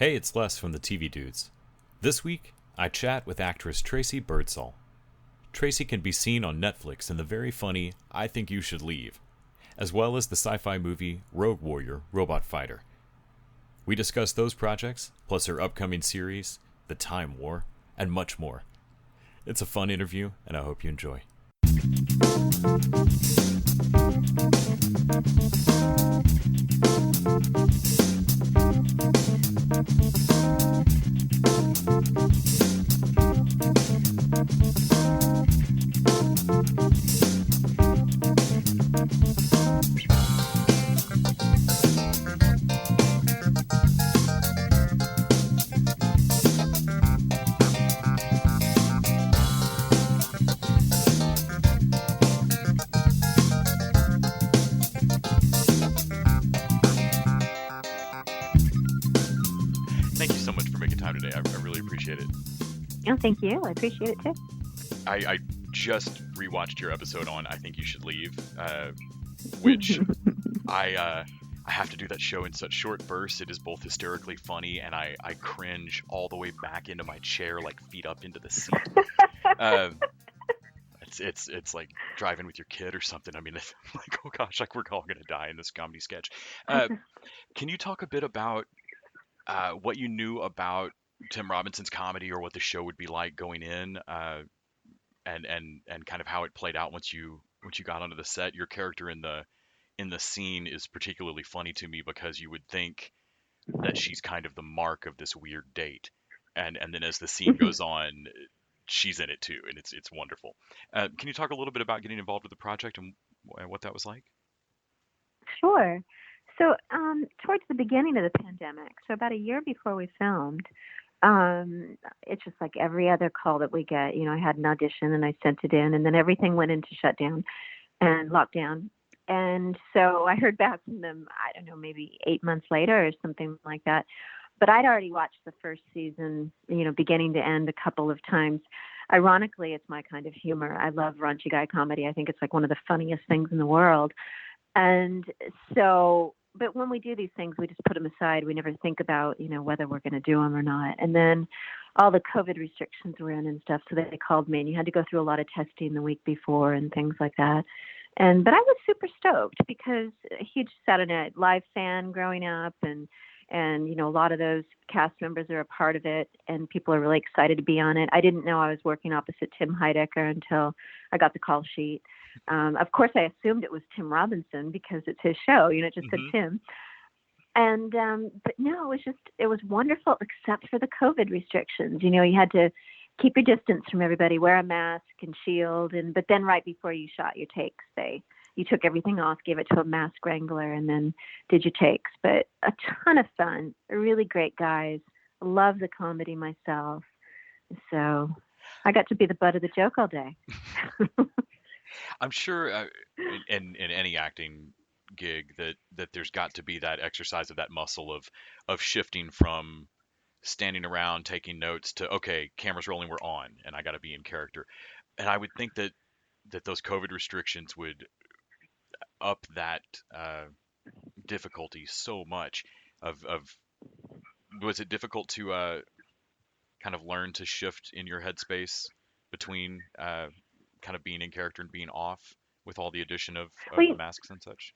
Hey, it's Les from the TV Dudes. This week, I chat with actress Tracey Birdsall. Tracey can be seen on Netflix in the very funny I Think You Should Leave, as well as the sci-fi movie Rogue Warrior Robot Fighter. We discuss those projects, plus her upcoming series, The Time War, and much more. It's a fun interview, and I hope you enjoy. Thank you so much for making time today. I really appreciate it. Oh, thank you. I appreciate it too. I just rewatched your episode on I Think You Should Leave, which I have to do that show in such short bursts. It is both hysterically funny and I cringe all the way back into my chair, like feet up into the seat. It's like driving with your kid or something. I mean, it's like, oh gosh, like we're all gonna die in this comedy sketch. Can you talk a bit about what you knew about Tim Robinson's comedy, or what the show would be like going in, and kind of how it played out once you got onto the set? Your character in the scene is particularly funny to me because you would think that she's kind of the mark of this weird date, and then as the scene goes on, she's in it too, and it's wonderful. Can you talk a little bit about getting involved with the project and what that was like? Sure. So, towards the beginning of the pandemic, so about a year before we filmed, it's just like every other call that we get. I had an audition and I sent it in, and then everything went into shutdown and lockdown. And so I heard back from them, I don't know, maybe 8 months later or something like that. But I'd already watched the first season, beginning to end a couple of times. Ironically, it's my kind of humor. I love raunchy guy comedy. I think it's like one of the funniest things in the world. And so, but when we do these things, we just put them aside. We never think about, whether we're going to do them or not. And then all the COVID restrictions were in and stuff. So they called me, and you had to go through a lot of testing the week before and things like that. But I was super stoked because a huge Saturday Night Live fan growing up, and a lot of those cast members are a part of it, and people are really excited to be on it. I didn't know I was working opposite Tim Heidecker until I got the call sheet. Of course, I assumed it was Tim Robinson because it's his show. It just said Tim. And but no, it was wonderful, except for the COVID restrictions. You had to keep your distance from everybody, wear a mask and shield, but then right before you shot your takes, you took everything off, gave it to a mask wrangler, and then did your takes. But a ton of fun, really great guys. Love the comedy myself, so I got to be the butt of the joke all day. I'm sure in any acting gig that there's got to be that exercise of that muscle of shifting from standing around taking notes to, okay, camera's rolling, we're on, and I got to be in character. And I would think that those COVID restrictions would up that difficulty so much. Of Was it difficult to kind of learn to shift in your headspace between kind of being in character and being off with all the addition of the masks and such?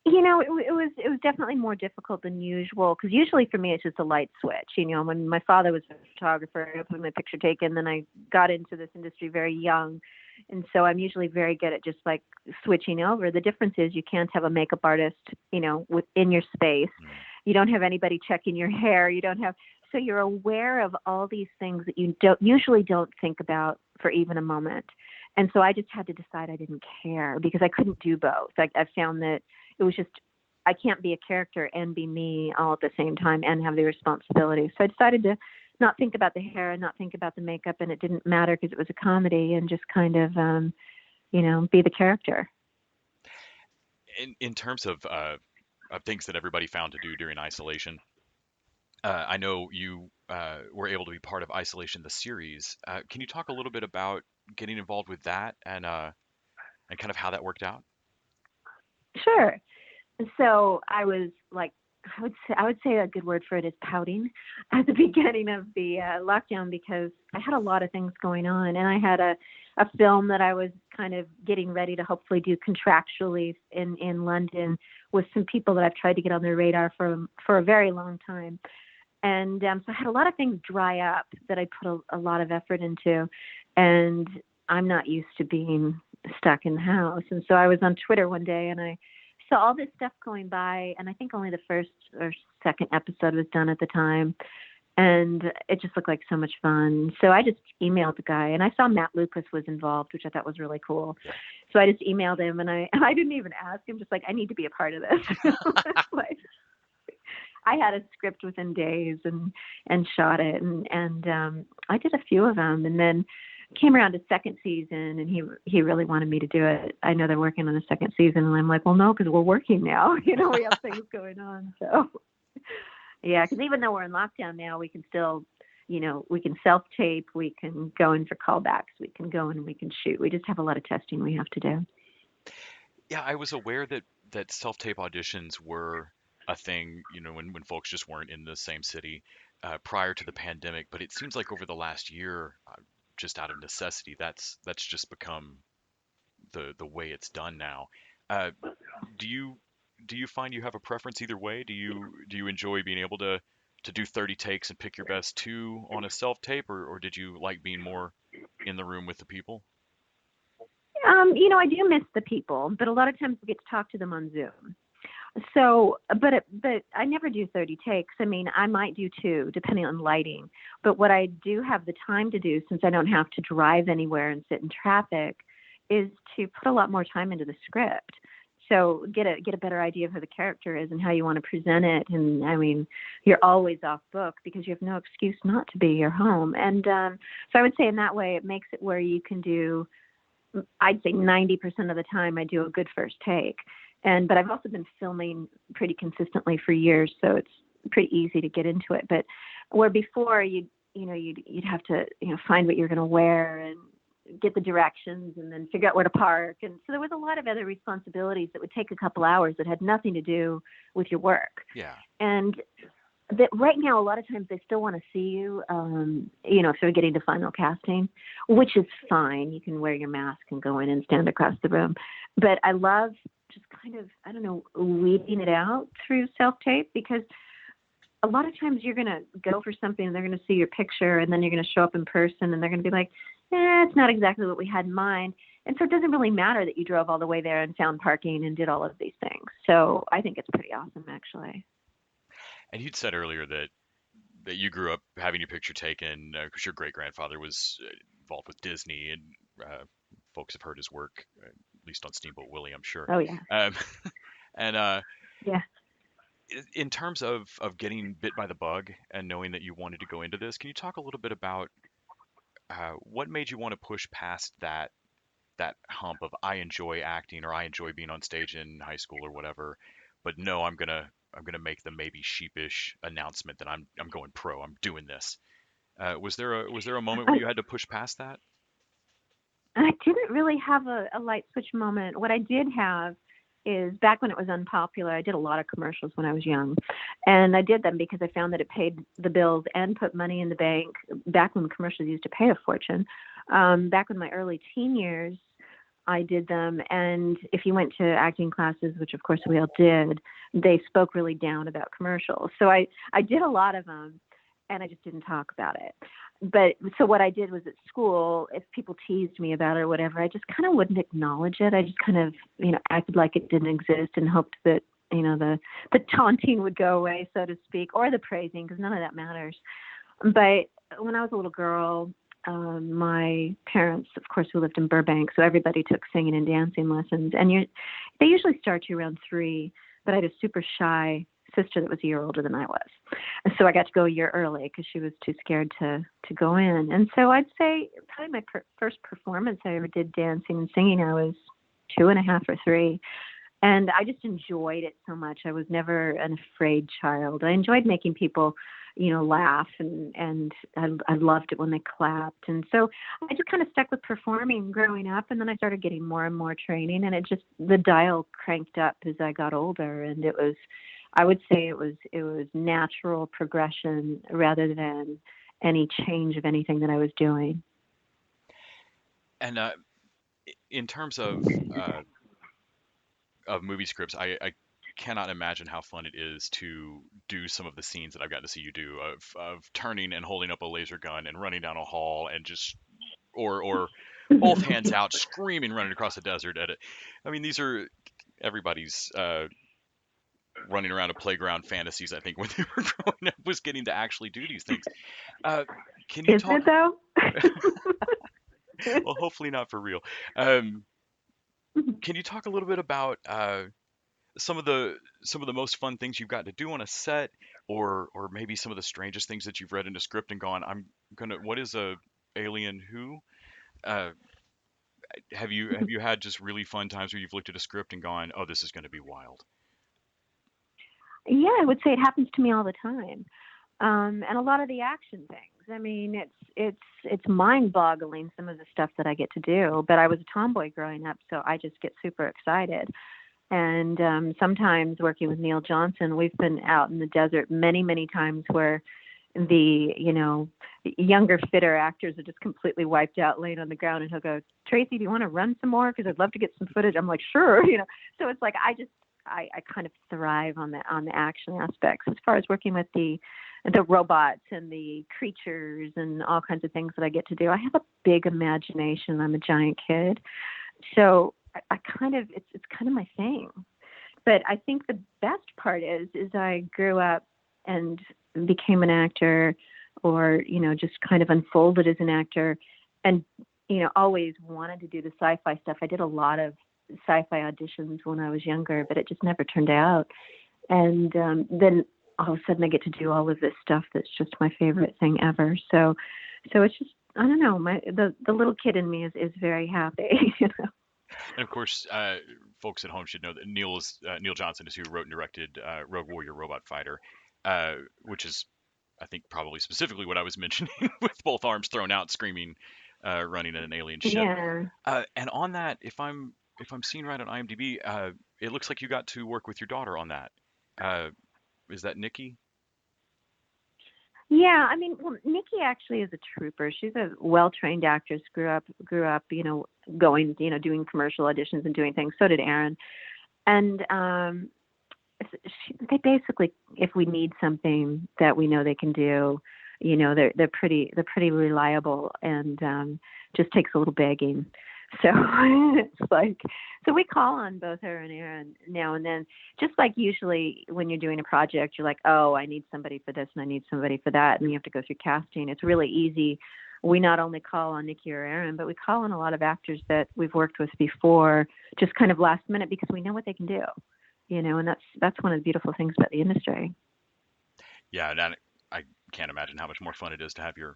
It was definitely more difficult than usual, because usually for me it's just a light switch. When my father was a photographer, I put my picture taken, then I got into this industry very young, and so I'm usually very good at just like switching over. The difference is you can't have a makeup artist, within your space. You don't have anybody checking your hair. You don't have, so you're aware of all these things that you usually don't think about for even a moment. And so I just had to decide I didn't care, because I couldn't do both. I found that it was just, I can't be a character and be me all at the same time and have the responsibility. So I decided to not think about the hair and not think about the makeup, and it didn't matter because it was a comedy, and just kind of, be the character. In terms of things that everybody found to do during isolation, I know you were able to be part of Isolation, the series. Can you talk a little bit about getting involved with that and kind of how that worked out? Sure. So I was like I would say a good word for it is pouting at the beginning of the lockdown, because I had a lot of things going on, and I had a film that I was kind of getting ready to hopefully do contractually in London with some people that I've tried to get on their radar for a very long time. And so I had a lot of things dry up that I put a lot of effort into, and I'm not used to being stuck in the house. And so I was on Twitter one day, and I saw all this stuff going by, and I think only the first or second episode was done at the time, and it just looked like so much fun. So I just emailed the guy, and I saw Matt Lucas was involved, which I thought was really cool. Yeah. So I just emailed him, and I didn't even ask him, just like, I need to be a part of this. Like, I had a script within days and shot it, and I did a few of them, and then came around to second season, and he really wanted me to do it. I know they're working on the second season, and I'm like, well, no, because we're working now. We have things going on. So yeah, because even though we're in lockdown now, we can still, we can self-tape, we can go in for callbacks, we can go in and we can shoot. We just have a lot of testing we have to do. Yeah, I was aware that self-tape auditions were a thing, when folks just weren't in the same city prior to the pandemic. But it seems like over the last year, just out of necessity, that's just become the way it's done now. Uh, do you do you find you have a preference either way? Do you enjoy being able to do 30 takes and pick your best two on a self-tape, or did you like being more in the room with the people? I do miss the people, but a lot of times we get to talk to them on Zoom. So, but I never do 30 takes. I mean, I might do two, depending on lighting. But what I do have the time to do, since I don't have to drive anywhere and sit in traffic, is to put a lot more time into the script. So get a better idea of who the character is and how you want to present it. And I mean, you're always off book because you have no excuse not to be. You're home. And so I would say in that way, it makes it where you can do, I'd say 90% of the time I do a good first take. But I've also been filming pretty consistently for years, so it's pretty easy to get into it. But where before you'd have to, find what you're going to wear and get the directions and then figure out where to park. And so there was a lot of other responsibilities that would take a couple hours that had nothing to do with your work. Yeah. And that right now, a lot of times they still want to see you, if they're getting to final casting, which is fine. You can wear your mask and go in and stand across the room. But I love just kind of, I don't know, weeding it out through self-tape, because a lot of times you're going to go for something and they're going to see your picture, and then you're going to show up in person and they're going to be like, it's not exactly what we had in mind. And so it doesn't really matter that you drove all the way there and found parking and did all of these things. So I think it's pretty awesome, actually. And you'd said earlier that you grew up having your picture taken because your great grandfather was involved with Disney, and folks have heard his work, at least on Steamboat Willie, I'm sure. Oh, yeah. Um, and Yeah. in terms of getting bit by the bug and knowing that you wanted to go into this, can you talk a little bit about what made you want to push past that hump of I enjoy acting or I enjoy being on stage in high school or whatever, but no, I'm gonna make the maybe sheepish announcement that I'm going pro. I'm doing this. Was there a moment where I, you had to push past that? I didn't really have a light switch moment. What I did have is back when it was unpopular, I did a lot of commercials when I was young. And I did them because I found that it paid the bills and put money in the bank back when commercials used to pay a fortune. Back in my early teen years, I did them. And if you went to acting classes, which of course we all did, they spoke really down about commercials. So I did a lot of them, and I just didn't talk about it. But so what I did was at school, if people teased me about it or whatever, I just kind of wouldn't acknowledge it. I just kind of, acted like it didn't exist and hoped that, the taunting would go away, so to speak, or the praising, because none of that matters. But when I was a little girl, my parents, of course, we lived in Burbank, so everybody took singing and dancing lessons. And they usually start you around 3, but I had a super shy sister that was a year older than I was. And so I got to go a year early because she was too scared to go in. And so I'd say probably my first performance I ever did dancing and singing, I was 2.5 or 3. And I just enjoyed it so much. I was never an afraid child. I enjoyed making people, laugh, and I loved it when they clapped. And so I just kind of stuck with performing growing up, and then I started getting more and more training, and the dial cranked up as I got older, and it was I would say it was natural progression rather than any change of anything that I was doing. And in terms of movie scripts, I cannot imagine how fun it is to do some of the scenes that I've gotten to see you do of turning and holding up a laser gun and running down a hall and just or both hands out screaming running across the desert at it. I mean, these are everybody's running around a playground fantasies. I think when they were growing up was getting to actually do these things. Uh, can you Isn't talk? it though? Well, hopefully not for real. Um, can you talk a little bit about some of the most fun things you've got to do on a set, or maybe some of the strangest things that you've read in a script and gone, I'm gonna, what is a alien who? Uh, have you had just really fun times where you've looked at a script and gone, oh, this is going to be wild? Yeah, I would say it happens to me all the time. And a lot of the action things. I mean, it's mind-boggling some of the stuff that I get to do. But I was a tomboy growing up, so I just get super excited. And sometimes working with Neil Johnson, we've been out in the desert many, many times where the younger, fitter actors are just completely wiped out, laying on the ground, and he'll go, "Tracy, do you want to run some more? Because I'd love to get some footage." I'm like, "Sure," So it's like I kind of thrive on the action aspects as far as working with the robots and the creatures and all kinds of things that I get to do. I have a big imagination. I'm a giant kid, so I kind of it's kind of my thing. But I think the best part is I grew up and became an actor, or just kind of unfolded as an actor, and always wanted to do the sci-fi stuff. I did a lot of sci-fi auditions when I was younger, but it just never turned out. And then all of a sudden I get to do all of this stuff that's just my favorite thing ever. So it's just, I don't know, the little kid in me is very happy. And of course, folks at home should know that Neil Johnson is who wrote and directed Rogue Warrior Robot Fighter, which is, I think, probably specifically what I was mentioning with both arms thrown out, screaming, running at an alien ship. Yeah. And on that, if I'm seeing right on IMDb, it looks like you got to work with your daughter on that. Uh, is that Nikki? Yeah, I mean, well, Nikki actually is a trooper. She's a well-trained actress. Grew up, going, doing commercial auditions and doing things. So did Aaron. And they basically, if we need something that we know they can do, they're pretty reliable, and just takes a little begging. So it's like, so we call on both her and Aaron now and then. Just like usually when you're doing a project, you're like, oh, I need somebody for this and I need somebody for that, and you have to go through casting. It's really easy. We not only call on Nikki or Aaron, but we call on a lot of actors that we've worked with before, just kind of last minute, because we know what they can do. And that's one of the beautiful things about the industry. Yeah, and I can't imagine how much more fun it is to have your,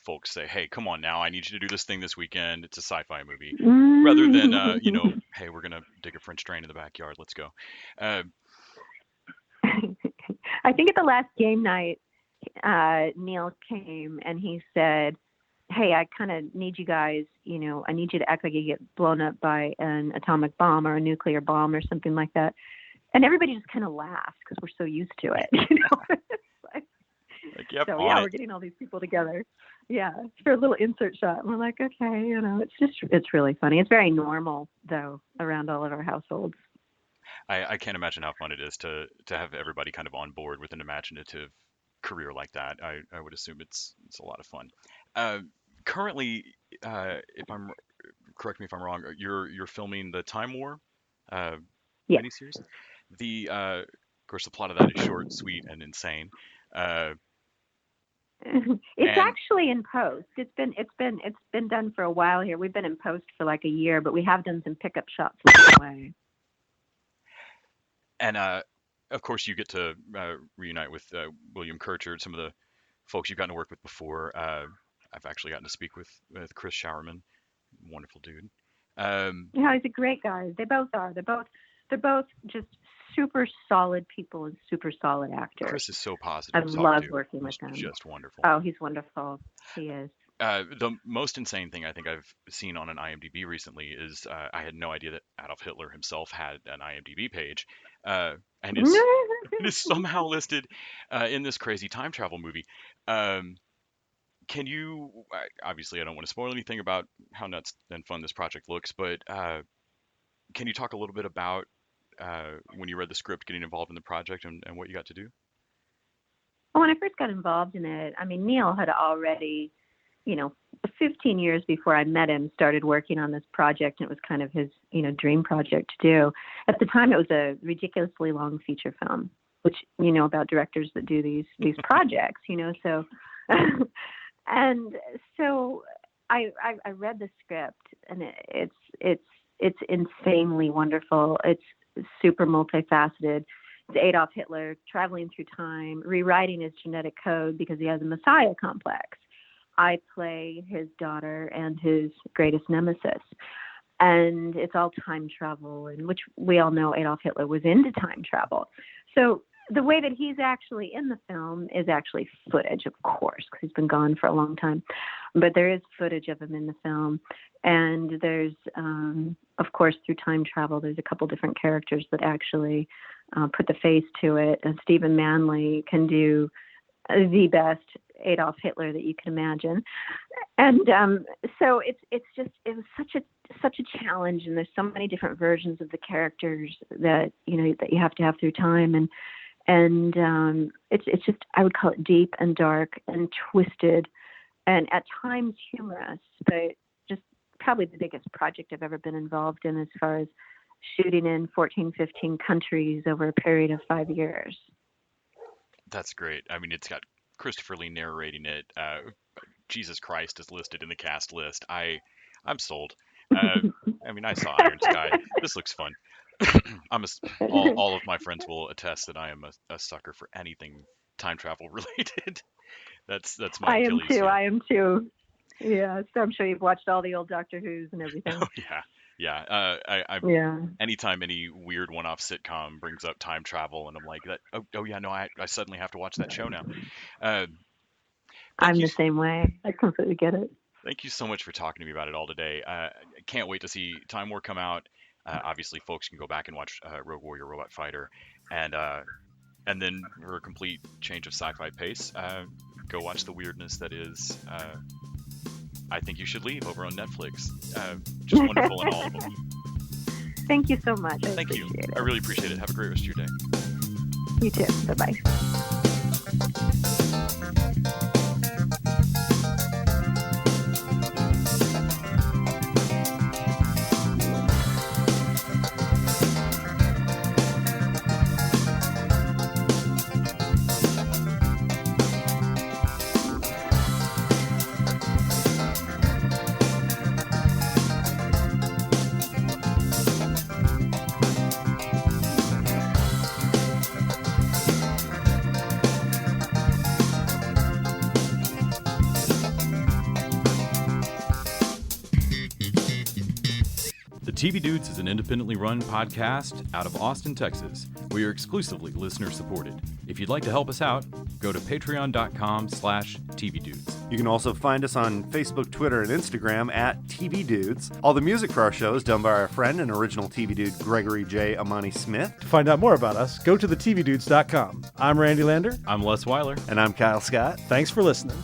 folks say, "Hey, come on now, I need you to do this thing this weekend. It's a sci-fi movie," rather than, Mm. "Hey, we're gonna dig a French drain in the backyard. Let's go." Uh, I think at the last game night, Neil came and he said, "Hey, I kind of need you guys. I need you to act like you get blown up by an atomic bomb or a nuclear bomb or something like that." And everybody just kind of laughed because we're so used to it. It's like, like, yep, so on yeah, it. we're getting all these people together. Yeah, for a little insert shot. And we're like, okay, it's really funny. It's very normal though around all of our households. I can't imagine how fun it is to have everybody kind of on board with an imaginative career like that. I would assume it's a lot of fun. Uh, Currently, if I'm correct me if I'm wrong, you're filming the Time War uh, Yeah. miniseries. Of course, the plot of that is short, sweet, and insane. Uh, It's and actually in post. It's been done for a while here. We've been in post for like a year, but we have done some pickup shots along the way. and of course, you get to reunite with William Kirchard, some of the folks you've gotten to work with before. I've actually gotten to speak with Chris Showerman, wonderful dude. Um, Yeah, he's a great guy. They both are. They're both just super solid people and super solid actors. Chris is so I positive to talk love to. working with He's them. just wonderful. Oh, he's wonderful. He is. The most insane thing I think I've seen on an IMDb recently is I had no idea that Adolf Hitler himself had an IMDb page, and his it is somehow listed in this crazy time travel movie. Um, can you? Obviously, I don't want to spoil anything about how nuts and fun this project looks, but can you talk a little bit about when you read the script, getting involved in the project, and what you got to do? Well, when I first got involved in it, I mean, Neil had already, you know, 15 years before I met him, started working on this project, and it was kind of his, dream project to do. At the time, it was a ridiculously long feature film, which, about directors that do these projects, so, and so I read the script, and it's insanely wonderful. It's super multifaceted. It's Adolf Hitler traveling through time, rewriting his genetic code because he has a messiah complex. I play his daughter and his greatest nemesis. And it's all time travel, and which we all know Adolf Hitler was into time travel. So the way that he's actually in the film is actually footage, of course, because he's been gone for a long time. But there is footage of him in the film. And there's, of course, through time travel, there's a couple different characters that actually put the face to it. And Stephen Manley can do the best Adolf Hitler that you can imagine. And so it was such a challenge, and there's so many different versions of the characters that that you have to have through time, and it's just, I would call it deep and dark and twisted, and at times humorous, but just probably the biggest project I've ever been involved in as far as shooting in 14, 15 countries over a period of 5 years. That's great. I mean, it's got Christopher Lee narrating it. Jesus Christ is listed in the cast list. I'm sold. I mean, I saw Iron Sky. This looks fun. All of my friends will attest that I am a sucker for anything time travel related. That's my Achilles heel. I am too. Yeah, so I'm sure you've watched all the old Doctor Who's and everything. Oh yeah. Anytime any weird one-off sitcom brings up time travel, and I'm like, oh yeah, no, I suddenly have to watch that show now. I'm the same way. I completely get it. Thank you so much for talking to me about it all today. I can't wait to see Time War come out. Obviously, folks can go back and watch Rogue Warrior Robot Fighter, and then for a complete change of sci-fi pace, go watch the weirdness that is I Think You Should Leave over on Netflix. Just wonderful in all of them. Thank you so much. Thank you. I really appreciate it. Have a great rest of your day. You too. Bye-bye. TV Dudes is an independently run podcast out of Austin, Texas. We are exclusively listener supported. If you'd like to help us out, go to patreon.com/tvdudes. You can also find us on Facebook, Twitter, and Instagram at TV Dudes. All the music for our show is done by our friend and original TV Dude, Gregory J. Amani Smith. To find out more about us, go to thetvdudes.com. I'm Randy Lander. I'm Les Weiler. And I'm Kyle Scott. Thanks for listening.